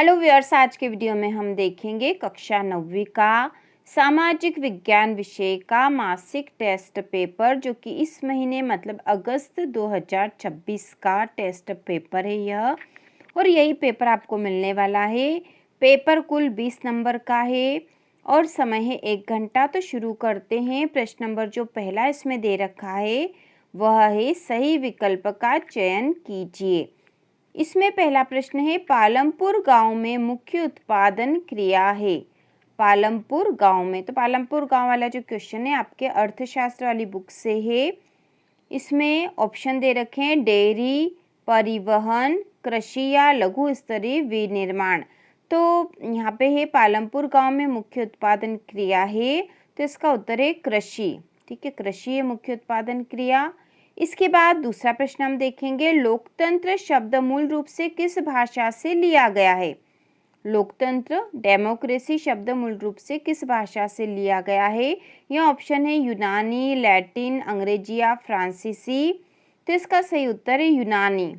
Hello viewers, आज के video में हम देखेंगे कक्षा 9वीं का सामाजिक विज्ञान विषय का मासिक टेस्ट पेपर, जो कि इस महीने मतलब अगस्त 2026 का टेस्ट पेपर है यह। और यही पेपर आपको मिलने वाला है। पेपर कुल 20 नंबर का है और समय है 1 घंटा। तो शुरू करते हैं। प्रश्न नंबर जो पहला इसमें दे रखा है वह है सही विकल्प का चयन कीजिए। इसमें पहला प्रश्न है पालमपुर गांव में मुख्य उत्पादन क्रिया है। पालमपुर गांव में, तो पालमपुर गांव वाला जो क्वेश्चन है आपके अर्थशास्त्र वाली बुक से है। इसमें ऑप्शन दे रखे हैं डेयरी, परिवहन, कृषि या लघु स्तरीय विनिर्माण। तो यहाँ पे है पालमपुर गांव में मुख्य उत्पादन क्रिया है, तो इसका उत्तर है कृषि। ठीक है, कृषि है मुख्य उत्पादन क्रिया। इसके बाद दूसरा प्रश्न हम देखेंगे, लोकतंत्र शब्द मूल रूप से किस भाषा से लिया गया है। लोकतंत्र, डेमोक्रेसी शब्द मूल रूप से किस भाषा से लिया गया है। यह ऑप्शन है यूनानी, लैटिन, अंग्रेजी या फ्रांसीसी। तो इसका सही उत्तर है यूनानी।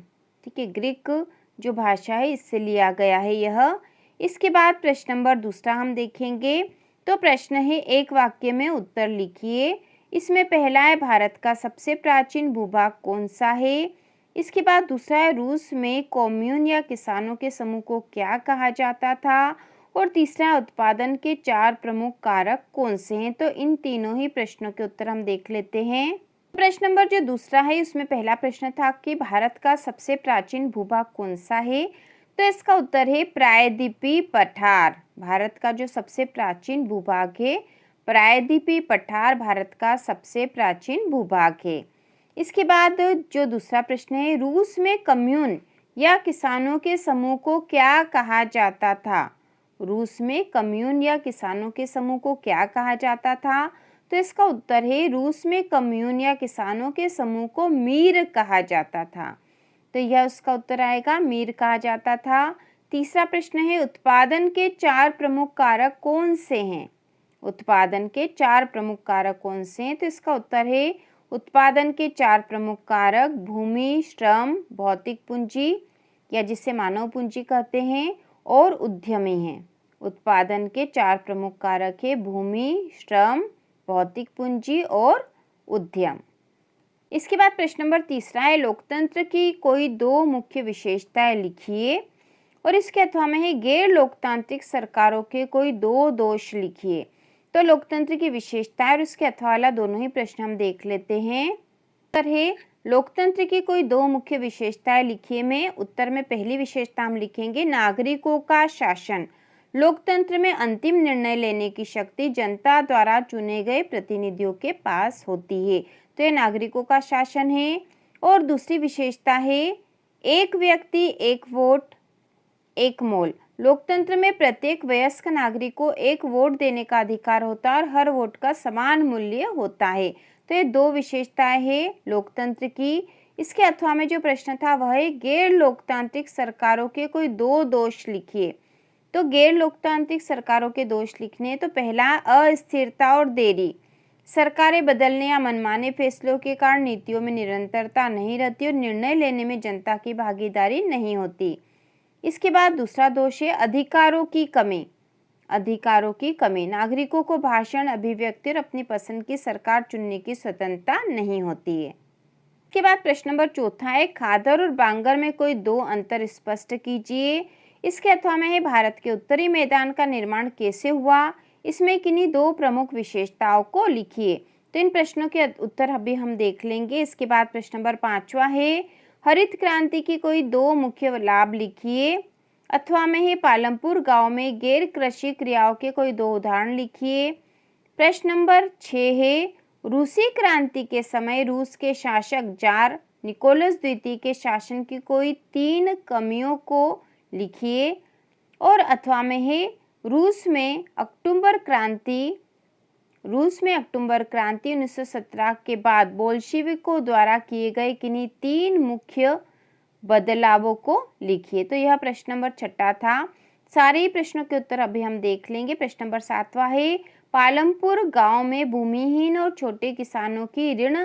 ठीक है, ग्रीक जो भाषा है इससे लिया गया है यह। इसके बाद प्रश्न नंबर दूसरा हम देखेंगे। तो प्रश्न है एक वाक्य में उत्तर लिखिए। इसमें पहला है भारत का सबसे प्राचीन भूभाग कौन सा है। इसके बाद दूसरा है रूस में कॉम्यून या किसानों के समूह को क्या कहा जाता था। और तीसरा है उत्पादन के 4 प्रमुख कारक कौन से हैं। तो इन तीनों ही प्रश्नों के उत्तर हम देख लेते हैं। प्रश्न नंबर जो दूसरा है उसमें पहला प्रश्न था कि भारत का सबसे प्राचीन भूभाग कौन सा है। तो इसका उत्तर है प्रायद्वीपीय पठार। भारत का जो सबसे प्राचीन भूभाग है प्रायद्वीपीय पठार भारत का सबसे प्राचीन भूभाग है। इसके बाद जो दूसरा प्रश्न है, रूस में कम्यून या किसानों के समूह को क्या कहा जाता था। रूस में कम्यून या किसानों के समूह को क्या कहा जाता था। तो इसका उत्तर है रूस में कम्यून या किसानों के समूह को मीर कहा जाता था। तो यह उसका उत्तर आएगा, मीर कहा जाता था। तीसरा प्रश्न है उत्पादन के 4 प्रमुख कारक कौन से हैं। उत्पादन के 4 प्रमुख कारक कौन से हैं। तो इसका उत्तर है उत्पादन के 4 प्रमुख कारक भूमि, श्रम, भौतिक पूंजी या जिसे मानव पूंजी कहते हैं और उद्यमी हैं। उत्पादन के 4 प्रमुख कारक है भूमि, श्रम, भौतिक पूंजी और उद्यम। इसके बाद प्रश्न नंबर तीसरा है लोकतंत्र की कोई 2 मुख्य विशेषताएं लिखिए। और इसके अथवा में है गैर लोकतांत्रिक सरकारों के कोई 2 दोष लिखिए। तो लोकतंत्र की विशेषताएं और इसके अथवा वाला दोनों ही प्रश्न हम देख लेते हैं। उत्तर है लोकतंत्र की कोई 2 मुख्य विशेषताएं लिखिए में उत्तर में पहली विशेषता हम लिखेंगे नागरिकों का शासन। लोकतंत्र में अंतिम निर्णय लेने की शक्ति जनता द्वारा चुने गए प्रतिनिधियों के पास होती है। तो ये नागरिकों का शासन है। और दूसरी विशेषता है एक व्यक्ति एक वोट एक मोल। लोकतंत्र में प्रत्येक वयस्क नागरिक को एक वोट देने का अधिकार होता है और हर वोट का समान मूल्य होता है। तो ये 2 विशेषताएं हैं लोकतंत्र की। इसके अथवा में जो प्रश्न था वह है गैर लोकतांत्रिक सरकारों के कोई 2 दोष लिखिए। तो गैर लोकतांत्रिक सरकारों के दोष लिखने, तो पहला अस्थिरता और देरी। सरकारें बदलने या मनमाने फैसलों के कारण नीतियों में निरंतरता नहीं रहती और निर्णय लेने में जनता की भागीदारी नहीं होती। इसके बाद दूसरा दोष है अधिकारों की कमी। अधिकारों की कमी, नागरिकों को भाषण, अभिव्यक्ति और अपनी पसंद की सरकार चुनने की स्वतंत्रता नहीं होती है। इसके बाद प्रश्न नंबर चौथा है खादर और बांगर में कोई 2 अंतर स्पष्ट कीजिए। इसके अथवा में है भारत के उत्तरी मैदान का निर्माण कैसे हुआ। इसमें किन्हीं 2 प्रमुख विशेषताओं को लिखिए। तो इन प्रश्नों के उत्तर अभी हम देख लेंगे। इसके बाद प्रश्न नंबर 5वां है हरित क्रांति की कोई 2 मुख्य लाभ लिखिए। अथवा में है पालमपुर गांव में गैर कृषि क्रियाओं के कोई 2 उदाहरण लिखिए। प्रश्न नंबर 6 है रूसी क्रांति के समय रूस के शासक जार निकोलस द्वितीय के शासन की कोई 3 कमियों को लिखिए। और अथवा में है रूस में अक्टूबर क्रांति 1917 के बाद बोल्शिविकों द्वारा किए गए किन्हीं 3 मुख्य बदलावों को लिखिए। तो यह प्रश्न नंबर 6 था। सारे ही प्रश्नों के उत्तर अभी हम देख लेंगे। प्रश्न नंबर 7वां है पालमपुर गांव में भूमिहीन और छोटे किसानों की ऋण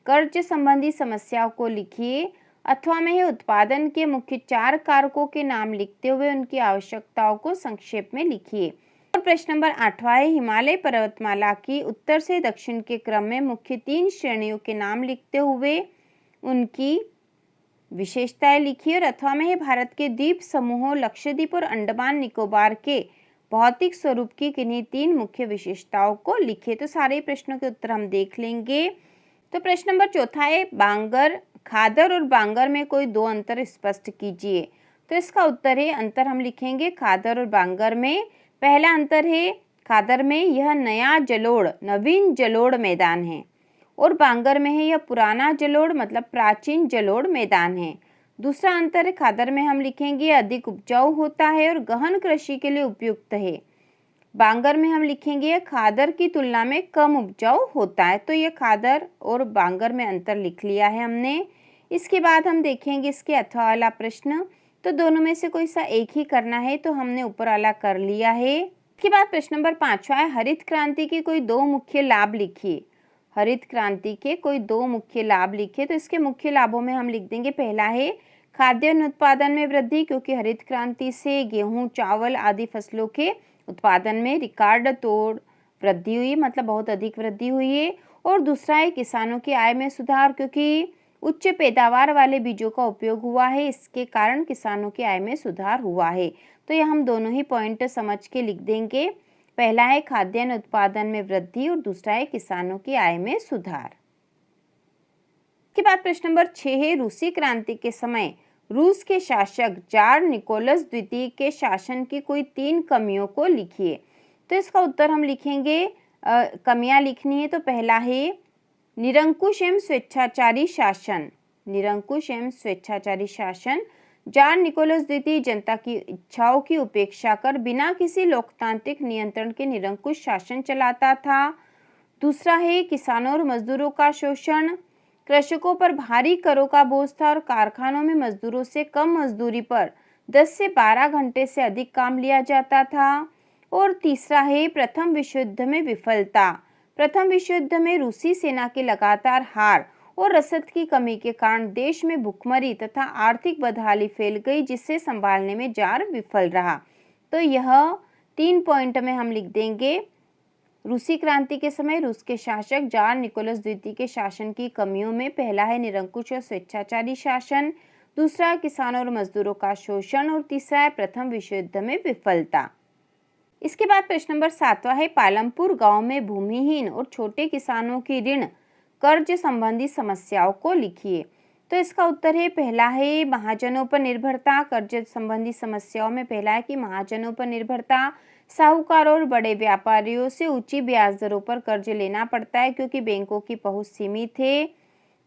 कर्ज संबंधी समस्याओं को लिखिए। अथवा में है उत्पादन के मुख्य 4 कारकों के नाम लिखते हुए उनकी आवश्यकताओं को संक्षेप में लिखिए। और प्रश्न नंबर 8वां है हिमालय पर्वतमाला की उत्तर से दक्षिण के क्रम में मुख्य 3 श्रेणियों के नाम लिखते हुए उनकी विशेषताएं लिखिए। और अथवा में है भारत के द्वीप समूहों लक्षद्वीप और अंडमान निकोबार के भौतिक स्वरूप की किन्हीं 3 मुख्य विशेषताओं को लिखिए। तो सारे प्रश्नों के उत्तर हम देख लेंगे। तो प्रश्न नंबर 4 है बांगर, खादर और बांगर में कोई 2 अंतर स्पष्ट कीजिए। तो इसका उत्तर है, अंतर हम लिखेंगे खादर और बांगर में। पहला अंतर है खादर में यह नया जलोढ़ नवीन जलोढ़ मैदान है और बांगर में है यह पुराना जलोढ़ मतलब प्राचीन जलोढ़ मैदान है। दूसरा अंतर है खादर में हम लिखेंगे अधिक उपजाऊ होता है और गहन कृषि के लिए उपयुक्त है। बांगर में हम लिखेंगे खादर की तुलना में कम उपजाऊ होता है। तो यह खादर और बांगर में अंतर लिख लिया है हमने। इसके बाद हम देखेंगे इसके अथवा वाला प्रश्न। तो दोनों में से कोई सा एक ही करना है, तो हमने ऊपर वाला कर लिया है। इसके बाद प्रश्न नंबर 5वां है हरित क्रांति के कोई 2 मुख्य लाभ लिखिए। हरित क्रांति के कोई 2 मुख्य लाभ लिखिए। तो इसके मुख्य लाभों में हम लिख देंगे, पहला है खाद्यान्न उत्पादन में वृद्धि, क्योंकि हरित क्रांति से गेहूं, चावल आदि फसलों के उत्पादन में रिकॉर्ड तोड़ वृद्धि हुई, मतलब बहुत अधिक वृद्धि हुई है। और दूसरा है किसानों की आय में सुधार, क्योंकि उच्च पैदावार वाले बीजों का उपयोग हुआ है, इसके कारण किसानों की आय में सुधार हुआ है। तो ये हम दोनों ही पॉइंट समझ के लिख देंगे। पहला है खाद्यान्न उत्पादन में वृद्धि और दूसरा है किसानों की आय में सुधार। के बाद प्रश्न नंबर 6 है रूसी क्रांति के समय रूस के शासक जार निकोलस द्वितीय के शासन की कोई 3 कमियों को लिखिए। तो इसका उत्तर हम लिखेंगे, कमियां लिखनी है। तो पहला है निरंकुश एवं स्वेच्छाचारी शासन। निरंकुश एवं स्वेच्छाचारी शासन। जार निकोलस द्वितीय जनता की इच्छाओं की उपेक्षा कर बिना किसी लोकतांत्रिक नियंत्रण के निरंकुश शासन चलाता था। दूसरा है किसानों और मजदूरों का शोषण। कृषकों पर भारी करों का बोझ था और कारखानों में मजदूरों से कम मजदूरी पर 10 से 12 घंटे से अधिक काम लिया जाता था। और तीसरा है प्रथम विश्व युद्ध में विफलता। प्रथम विश्व युद्ध में रूसी सेना की लगातार हार और रसद की कमी के कारण देश में भुखमरी तथा आर्थिक बदहाली फैल गई, जिससे संभालने में जार विफल रहा। तो यह 3 पॉइंट में हम लिख देंगे। रूसी क्रांति के समय रूस के शासक जार निकोलस द्वितीय के शासन की कमियों में पहला है निरंकुश और स्वेच्छाचारी शासन, दूसरा किसानों और मजदूरों का शोषण और तीसरा है प्रथम विश्व युद्ध में विफलता। इसके बाद प्रश्न नंबर 7वां है पालमपुर गांव में भूमिहीन और छोटे किसानों की ऋण कर्ज संबंधी समस्याओं को लिखिए। तो इसका उत्तर है, पहला है महाजनों पर निर्भरता। कर्ज संबंधी समस्याओं में पहला है कि महाजनों पर निर्भरता, साहूकारों और बड़े व्यापारियों से ऊंची ब्याज दरों पर कर्ज लेना पड़ता है क्योंकि बैंकों की पहुंच सीमित है।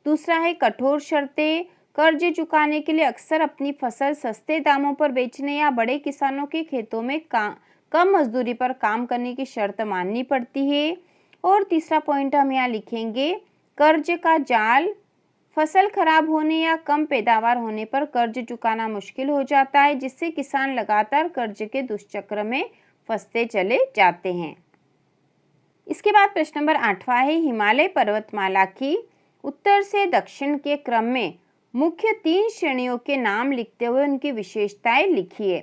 दूसरा है कठोर शर्तें। कर्ज चुकाने के लिए अक्सर अपनी फसल सस्ते दामों पर बेचने या बड़े किसानों के खेतों में कम मजदूरी पर काम करने की शर्त माननी पड़ती है। और तीसरा पॉइंट हम यहाँ लिखेंगे, कर्ज का जाल। फसल खराब होने या कम पैदावार होने पर कर्ज चुकाना मुश्किल हो जाता है, जिससे किसान लगातार कर्ज के दुष्चक्र में फंसते चले जाते हैं। इसके बाद प्रश्न नंबर 8वां है हिमालय पर्वतमाला की उत्तर से दक्षिण के क्रम में मुख्य 3 श्रेणियों के नाम लिखते हुए उनकी विशेषताएं लिखिए।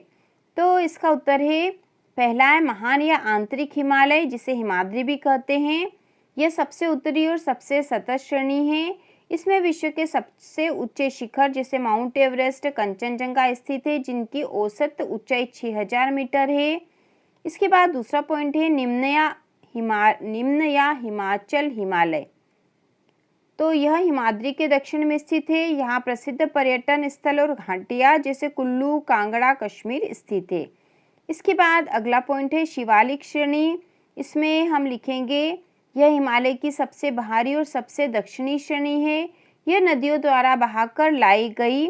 तो इसका उत्तर है, पहला है महान या आंतरिक हिमालय, जिसे हिमाद्री भी कहते हैं। यह सबसे उत्तरी और सबसे सतत श्रेणी है। इसमें विश्व के सबसे ऊंचे शिखर जैसे माउंट एवरेस्ट, कंचनजंगा स्थित है, जिनकी औसत ऊंचाई 6000 मीटर है। इसके बाद दूसरा पॉइंट है निम्न या हिमाचल हिमालय। तो यह हिमाद्री के दक्षिण में स्थित है। यहाँ प्रसिद्ध पर्यटन स्थल और घाटियाँ जैसे कुल्लू, कांगड़ा, कश्मीर स्थित है। इसके बाद अगला पॉइंट है शिवालिक श्रेणी। इसमें हम लिखेंगे यह हिमालय की सबसे बाहरी और सबसे दक्षिणी श्रेणी है। यह नदियों द्वारा बहाकर लाई गई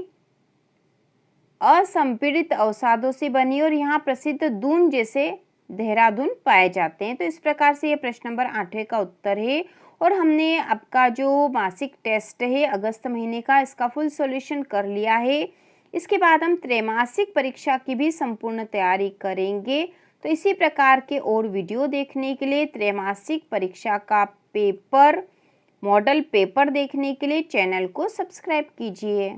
असंपीड़ित अवसादों से बनी और यहाँ प्रसिद्ध दून जैसे देहरादून पाए जाते हैं। तो इस प्रकार से यह प्रश्न नंबर 8वें का उत्तर है। और हमने आपका जो मासिक टेस्ट है अगस्त महीने का, इसका फुल सॉल्यूशन कर लिया है। इसके बाद हम त्रैमासिक परीक्षा की भी संपूर्ण तैयारी करेंगे। तो इसी प्रकार के और वीडियो देखने के लिए, त्रैमासिक परीक्षा का पेपर, मॉडल पेपर देखने के लिए चैनल को सब्सक्राइब कीजिए।